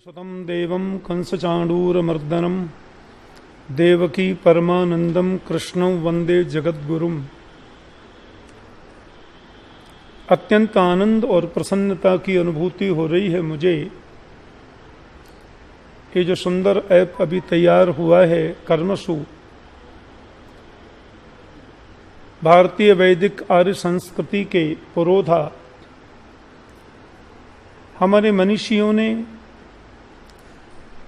सुतं देवं कंसचाणूरमर्दनं देवकी परमानंदं कृष्णं वंदे जगद्गुरुम्। अत्यंत आनंद और प्रसन्नता की अनुभूति हो रही है मुझे। ये जो सुंदर ऐप अभी तैयार हुआ है कर्मसु, भारतीय वैदिक आर्य संस्कृति के पुरोधा हमारे मनीषियों ने,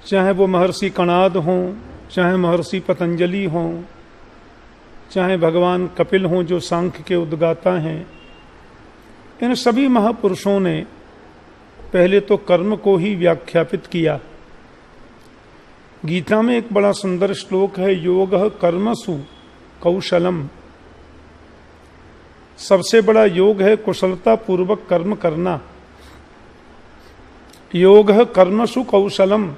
चाहे वो महर्षि कणाद हों, चाहे महर्षि पतंजलि हों, चाहे भगवान कपिल हों जो सांख्य के उद्गाता हैं, इन सभी महापुरुषों ने पहले तो कर्म को ही व्याख्यापित किया। गीता में एक बड़ा सुंदर श्लोक है, योगः कर्मसु कौशलम। सबसे बड़ा योग है कुशलता पूर्वक कर्म करना। योगः कर्मसु कौशलम।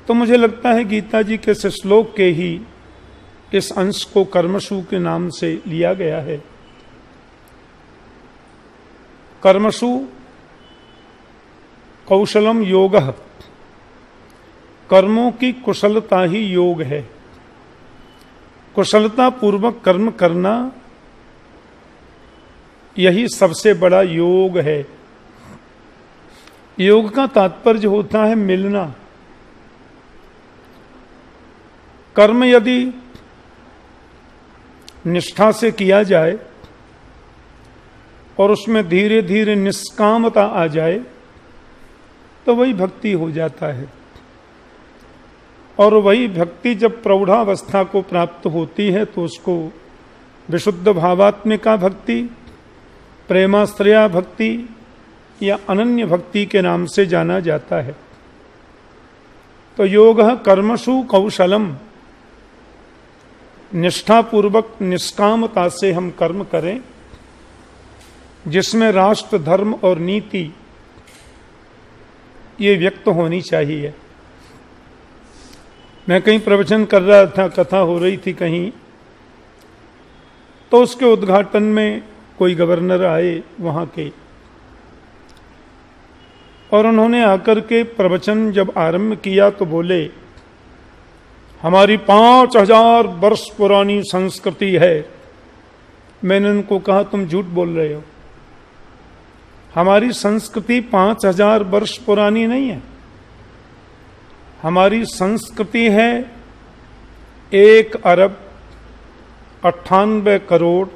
तो मुझे लगता है गीता जी के इस श्लोक के ही इस अंश को कर्मसु के नाम से लिया गया है। कर्मसु कौशलम योगः, कर्मों की कुशलता ही योग है। कुशलता पूर्वक कर्म करना यही सबसे बड़ा योग है। योग का तात्पर्य होता है मिलना। कर्म यदि निष्ठा से किया जाए और उसमें धीरे धीरे निष्कामता आ जाए तो वही भक्ति हो जाता है। और वही भक्ति जब प्रौढ़ावस्था को प्राप्त होती है तो उसको विशुद्ध भावात्मिका भक्ति, प्रेमाश्रया भक्ति या अनन्य भक्ति के नाम से जाना जाता है। तो योगः कर्मसु कौशलम, निष्ठापूर्वक निष्कामता से हम कर्म करें जिसमें राष्ट्र, धर्म और नीति ये व्यक्त होनी चाहिए। मैं कहीं प्रवचन कर रहा था, कथा हो रही थी कहीं, तो उसके उद्घाटन में कोई गवर्नर आए वहां के, और उन्होंने आकर के प्रवचन जब आरंभ किया तो बोले, हमारी 5000 वर्ष पुरानी संस्कृति है। मैंने उनको कहा तुम झूठ बोल रहे हो। हमारी संस्कृति 5000 वर्ष पुरानी नहीं है। हमारी संस्कृति है 1 अरब 98 करोड़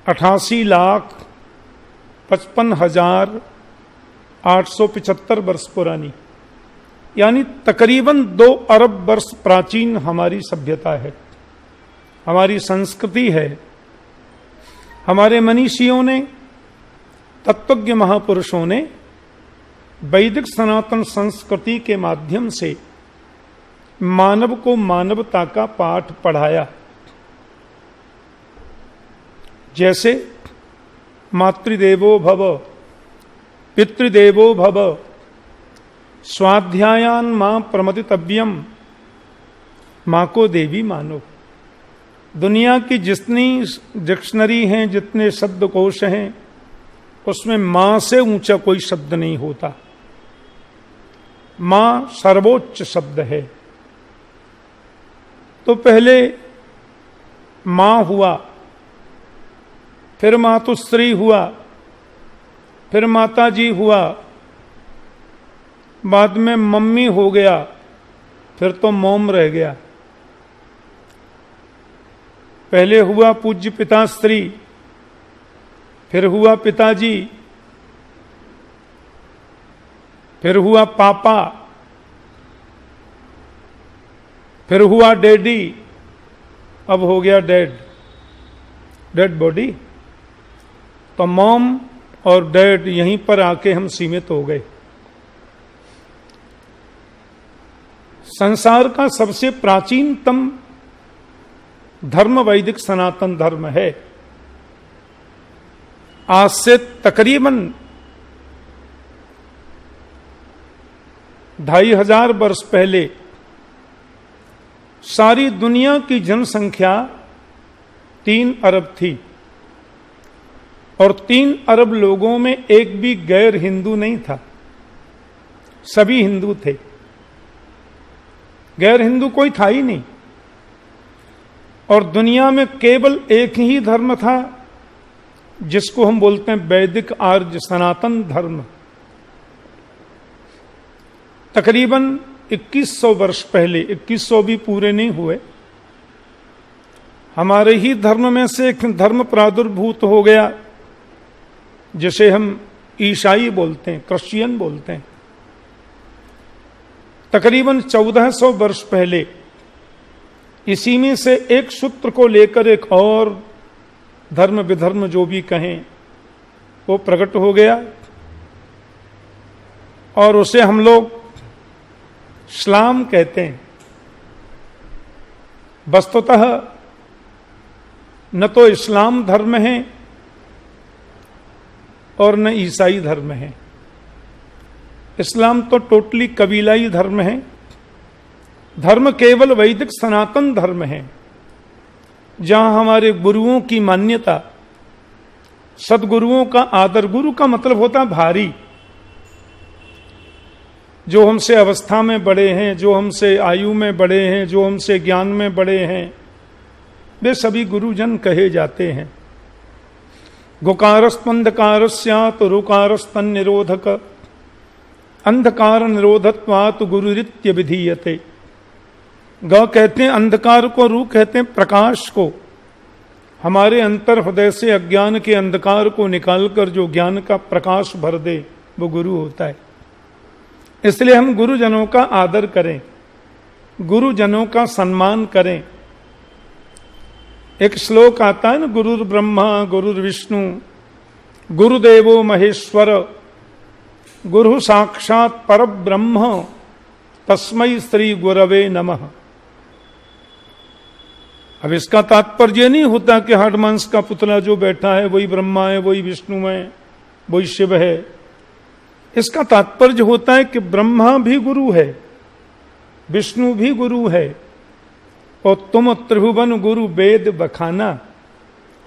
88 लाख 55,875 वर्ष पुरानी, यानी तकरीबन 2 अरब वर्ष प्राचीन हमारी सभ्यता है, हमारी संस्कृति है। हमारे मनीषियों ने, तत्वज्ञ महापुरुषों ने वैदिक सनातन संस्कृति के माध्यम से मानव को मानवता का पाठ पढ़ाया। जैसे मातृदेवो भव, पितृदेवो भव, स्वाध्यायान मां प्रमदितव्यम, मां को देवी मानो। दुनिया की जितनी डिक्शनरी हैं, जितने शब्दकोश हैं, उसमें मां से ऊंचा कोई शब्द नहीं होता। मां सर्वोच्च शब्द है। तो पहले मां हुआ, फिर मातुश्री हुआ, फिर माताजी हुआ, बाद में मम्मी हो गया, फिर तो मोम रह गया। पहले हुआ पूज्य पिताश्री, फिर हुआ पिताजी, फिर हुआ पापा, फिर हुआ डैडी, अब हो गया डेड बॉडी। तो मॉम और डैड यहीं पर आके हम सीमित हो गए। संसार का सबसे प्राचीनतम धर्म वैदिक सनातन धर्म है। आज से तकरीबन 2500 वर्ष पहले सारी दुनिया की जनसंख्या 3 अरब थी और 3 अरब लोगों में एक भी गैर हिंदू नहीं था। सभी हिंदू थे, गैर हिंदू कोई था ही नहीं। और दुनिया में केवल एक ही धर्म था जिसको हम बोलते हैं वैदिक आर्य सनातन धर्म। तकरीबन 2100 वर्ष पहले, 2100 भी पूरे नहीं हुए, हमारे ही धर्म में से एक धर्म प्रादुर्भूत हो गया जिसे हम ईसाई बोलते हैं, क्रिश्चियन बोलते हैं। तकरीबन 1400 वर्ष पहले इसी में से एक सूत्र को लेकर एक और धर्म विधर्म जो भी कहें वो प्रकट हो गया और उसे हम लोग इस्लाम कहते हैं। वस्तुतः न तो इस्लाम धर्म है और न ईसाई धर्म है। इस्लाम तो टोटली कबीलाई धर्म है। धर्म केवल वैदिक सनातन धर्म है, जहां हमारे गुरुओं की मान्यता, सदगुरुओं का आदर। गुरु का मतलब होता है भारी, जो हमसे अवस्था में बड़े हैं, जो हमसे आयु में बड़े हैं, जो हमसे ज्ञान में बड़े हैं, वे सभी गुरुजन कहे जाते हैं। गुकारस्तंधकारस्यात् रुकारस्तन निरोधक अंधकार निरोधत्वात् गुरुरित्य विधीयते। ग कहते हैं अंधकार को, रू कहते हैं प्रकाश को। हमारे अंतर हृदय से अज्ञान के अंधकार को निकालकर जो ज्ञान का प्रकाश भर दे वो गुरु होता है। इसलिए हम गुरुजनों का आदर करें, गुरुजनों का सम्मान करें। एक श्लोक आता है ना, गुरुर ब्रह्मा गुरुर विष्णु गुरुदेवो महेश्वर गुरु साक्षात पर ब्रह्म तस्मै श्री गुरवे नमः। अब इसका तात्पर्य नहीं होता कि हाड़ मांस का पुतला जो बैठा है वही ब्रह्मा है, वही विष्णु है, वही शिव है। इसका तात्पर्य होता है कि ब्रह्मा भी गुरु है, विष्णु भी गुरु है, और तुम त्रिभुवन गुरु वेद बखाना,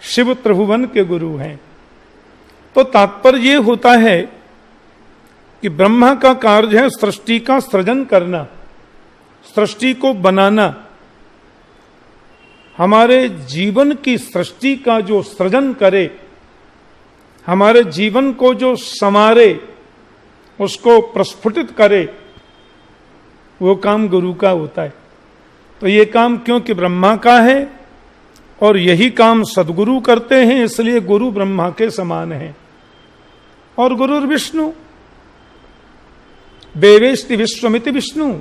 शिव त्रिभुवन के गुरु हैं। तो तात्पर्य यह होता है कि ब्रह्मा का कार्य है सृष्टि का सृजन करना, सृष्टि को बनाना। हमारे जीवन की सृष्टि का जो सृजन करे, हमारे जीवन को जो संवारे, उसको प्रस्फुटित करे, वो काम गुरु का होता है। तो ये काम क्योंकि ब्रह्मा का है और यही काम सदगुरु करते हैं, इसलिए गुरु ब्रह्मा के समान है। और गुरु विष्णु, देवेष्टि विश्वमिति विष्णु।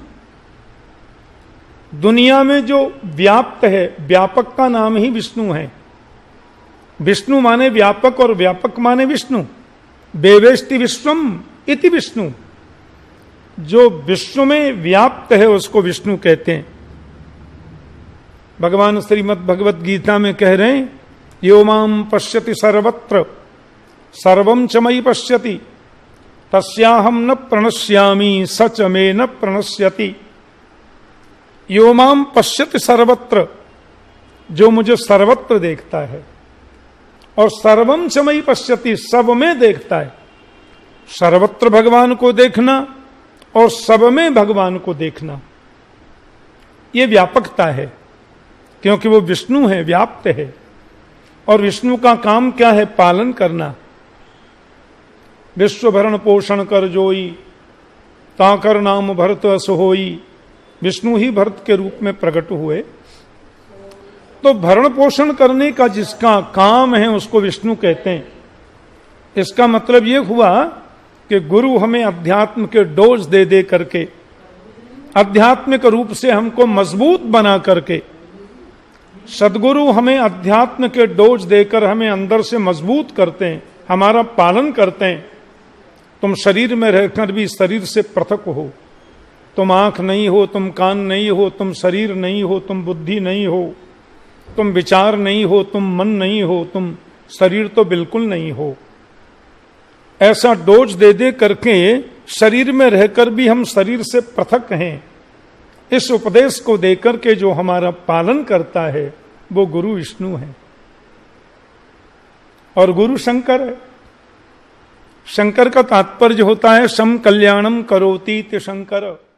दुनिया में जो व्याप्त है, व्यापक का नाम ही विष्णु है। विष्णु माने व्यापक और व्यापक माने विष्णु। देवेष्टि विश्वम इति विष्णु, जो विश्व में व्याप्त है उसको विष्णु कहते हैं। भगवान श्रीमद् भगवत गीता में कह रहे हैं, यो माम पश्यति सर्वत्र सर्वं च मयि पश्यति तस्याहम न प्रणश्यामि सच में न प्रणश्यति। यो माम पश्यति सर्वत्र, जो मुझे सर्वत्र देखता है, और सर्वं च मयि पश्यति, सब में देखता है। सर्वत्र भगवान को देखना और सब में भगवान को देखना, ये व्यापकता है, क्योंकि वो विष्णु है, व्याप्त है। और विष्णु का काम क्या है? पालन करना। विश्व भरण पोषण कर जोई ताकर नाम भरत असहोई। विष्णु ही भरत के रूप में प्रकट हुए। तो भरण पोषण करने का जिसका काम है उसको विष्णु कहते हैं। इसका मतलब ये हुआ कि गुरु हमें अध्यात्म के डोज दे दे करके, आध्यात्मिक रूप से हमको मजबूत बना करके, सदगुरु हमें अध्यात्म के डोज देकर हमें अंदर से मजबूत करते हैं, हमारा पालन करते हैं। तुम शरीर में रहकर भी शरीर से पृथक हो, तुम आंख नहीं हो, तुम कान नहीं हो, तुम शरीर नहीं हो, तुम बुद्धि नहीं हो, तुम विचार नहीं हो, तुम मन नहीं हो, तुम शरीर तो बिल्कुल नहीं हो। ऐसा डोज दे दे करके शरीर में रहकर भी हम शरीर से पृथक हैं, इस उपदेश को देकर के जो हमारा पालन करता है वो गुरु विष्णु है और गुरु शंकर है। शंकर का तात्पर्य होता है सम कल्याणम करोति इति शंकर।